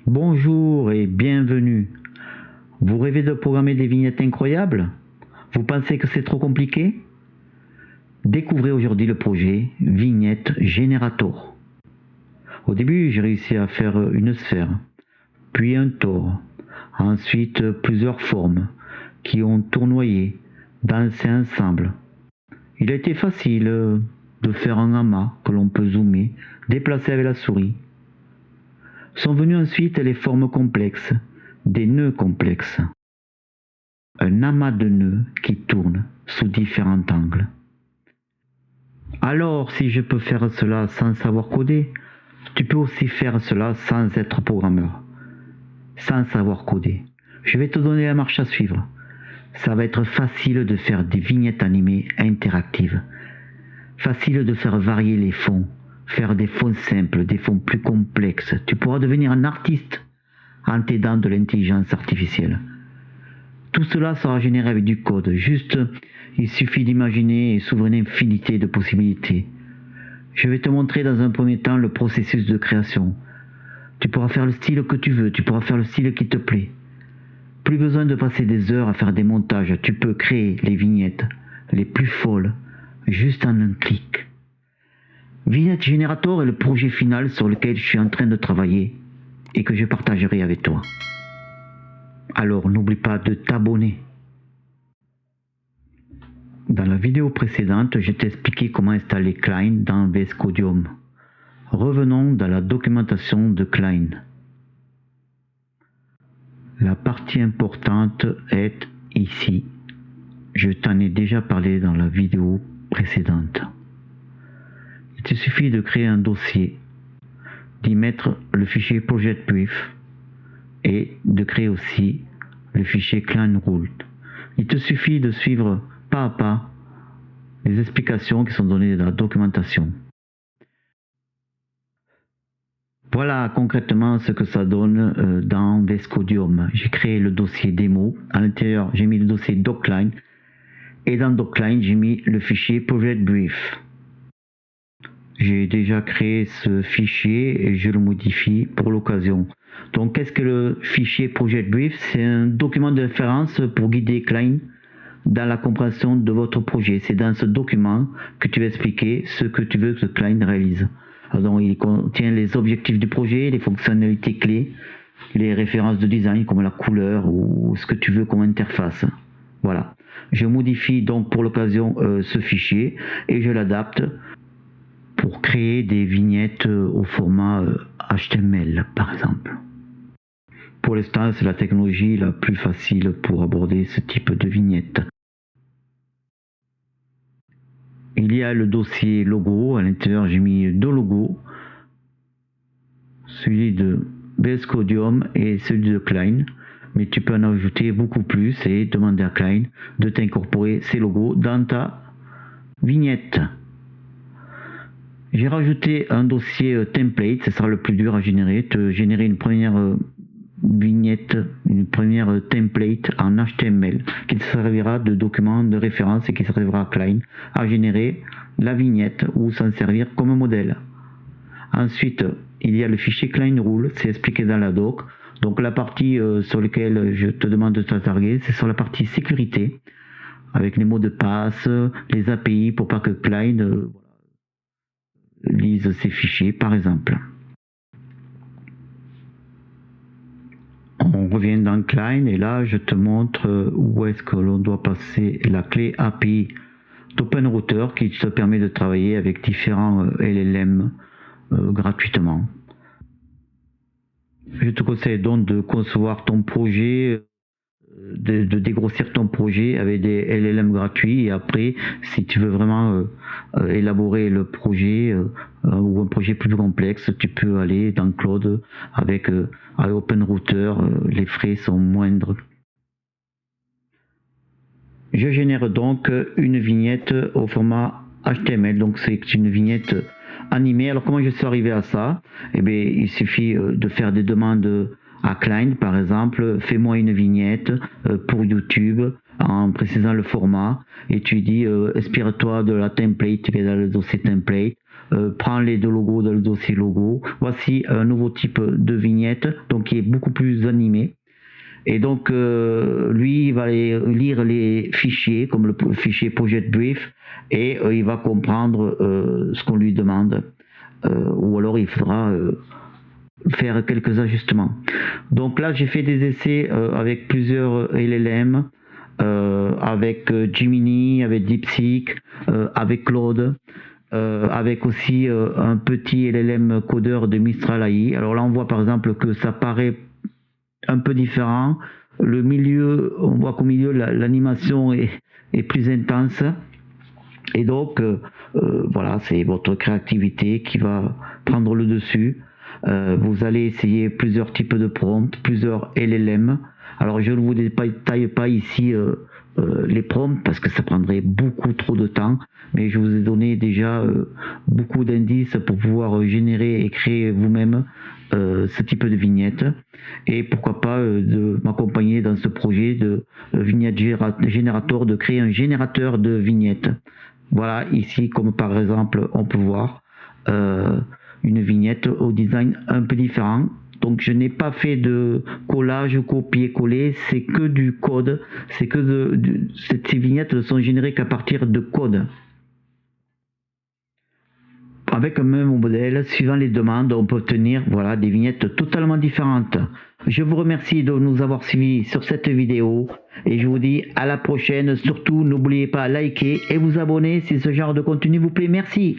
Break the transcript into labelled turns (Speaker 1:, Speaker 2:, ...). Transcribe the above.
Speaker 1: Bonjour et bienvenue. Vous rêvez de programmer des vignettes incroyables? Vous pensez que c'est trop compliqué? Découvrez aujourd'hui le projet Vignette Generator. Au début, j'ai réussi à faire une sphère, puis un tore, ensuite plusieurs formes qui ont tournoyé, dansé ensemble. Il a été facile de faire un amas que l'on peut zoomer, déplacer avec la souris. Sont venues ensuite les formes complexes, des nœuds complexes. Un amas de nœuds qui tournent sous différents angles. Alors, si je peux faire cela sans savoir coder, tu peux aussi faire cela sans être programmeur, sans savoir coder. Je vais te donner la marche à suivre. Ça va être facile de faire des vignettes animées interactives. Facile de faire varier les fonds, faire des fonds simples, des fonds plus complexes. Tu pourras devenir un artiste en t'aidant de l'intelligence artificielle. Tout cela sera généré avec du code. Juste, il suffit d'imaginer et s'ouvre une infinité de possibilités. Je vais te montrer dans un premier temps le processus de création. Tu pourras faire le style que tu veux, tu pourras faire le style qui te plaît. Plus besoin de passer des heures à faire des montages, tu peux créer les vignettes les plus folles, juste en un clic. Vignette Generator est le projet final sur lequel je suis en train de travailler et que je partagerai avec toi. Alors n'oublie pas de t'abonner. Dans la vidéo précédente, je t'ai expliqué comment installer Klein dans VS Codium. Revenons dans la documentation de Klein. La partie importante est ici. Je t'en ai déjà parlé dans la vidéo précédente. Il te suffit de créer un dossier, d'y mettre le fichier Project Brief et de créer aussi le fichier Klein Rule. Il te suffit de suivre pas à pas les explications qui sont données dans la documentation. Voilà concrètement ce que ça donne dans VS Codium. J'ai créé le dossier démo. À l'intérieur, j'ai mis le dossier DocKlein. Et dans DocKlein, j'ai mis le fichier Project Brief. J'ai déjà créé ce fichier et je le modifie pour l'occasion. Donc, qu'est-ce que le fichier Project Brief? C'est un document de référence pour guider Klein dans la compréhension de votre projet. C'est dans ce document que tu vas expliquer ce que tu veux que Klein réalise. Alors, il contient les objectifs du projet, les fonctionnalités clés, les références de design comme la couleur ou ce que tu veux comme interface. Voilà. Je modifie donc pour l'occasion ce fichier et je l'adapte pour créer des vignettes au format HTML par exemple. Pour l'instant, c'est la technologie la plus facile pour aborder ce type de vignette. Il y a le dossier logo. À l'intérieur, j'ai mis deux logos. Celui de VS Codium et celui de Klein. Mais tu peux en ajouter beaucoup plus et demander à Klein de t'incorporer ces logos dans ta vignette. J'ai rajouté un dossier template. Ce sera le plus dur à générer. Te générer une première vignette, une première template en HTML qui servira de document de référence et qui servira à Klein à générer la vignette ou s'en servir comme modèle. Ensuite, il y a le fichier Klein Rule, c'est expliqué dans la doc. Donc la partie sur laquelle je te demande de t'attarder, c'est sur la partie sécurité, avec les mots de passe, les API pour pas que Klein lise ces fichiers par exemple. On revient dans Klein et là je te montre où est-ce que l'on doit passer la clé API d'OpenRouter qui te permet de travailler avec différents LLM gratuitement. Je te conseille donc de concevoir ton projet, de dégrossir ton projet avec des LLM gratuits et après si tu veux vraiment élaborer le projet ou un projet plus complexe, tu peux aller dans Claude avec OpenRouter, les frais sont moindres. Je génère donc une vignette au format HTML, donc c'est une vignette animée. Alors comment je suis arrivé à ça? Eh bien, il suffit de faire des demandes à Klein, par exemple, fais-moi une vignette pour YouTube en précisant le format et tu dis inspire-toi de la template qui est dans le dossier template prend les deux logos dans le dossier logo. Voici un nouveau type de vignette, donc qui est beaucoup plus animé. Et donc, lui, il va lire les fichiers, comme le fichier Project Brief, et il va comprendre ce qu'on lui demande. Ou alors, il faudra faire quelques ajustements. Donc là, j'ai fait des essais avec plusieurs LLM, avec Gemini, avec DeepSeek, avec Claude, avec aussi un petit LLM codeur de Mistral AI. Alors là, on voit par exemple que ça paraît un peu différent. Le milieu, on voit qu'au milieu, l'animation est plus intense. Et donc, voilà, c'est votre créativité qui va prendre le dessus. Vous allez essayer plusieurs types de prompts, plusieurs LLM. Alors, je ne vous détaille pas ici les prompts parce que ça prendrait beaucoup trop de temps, mais je vous ai donné déjà beaucoup d'indices pour pouvoir générer et créer vous-même ce type de vignette, et pourquoi pas de m'accompagner dans ce projet de vignette générateur, de créer un générateur de vignettes. Voilà, ici comme par exemple on peut voir une vignette au design un peu différent. Donc je n'ai pas fait de collage, copier-coller, c'est que du code, c'est que ces vignettes ne sont générées qu'à partir de code. Avec un même modèle, suivant les demandes, on peut obtenir voilà, des vignettes totalement différentes. Je vous remercie de nous avoir suivis sur cette vidéo et je vous dis à la prochaine. Surtout, n'oubliez pas de liker et vous abonner si ce genre de contenu vous plaît. Merci.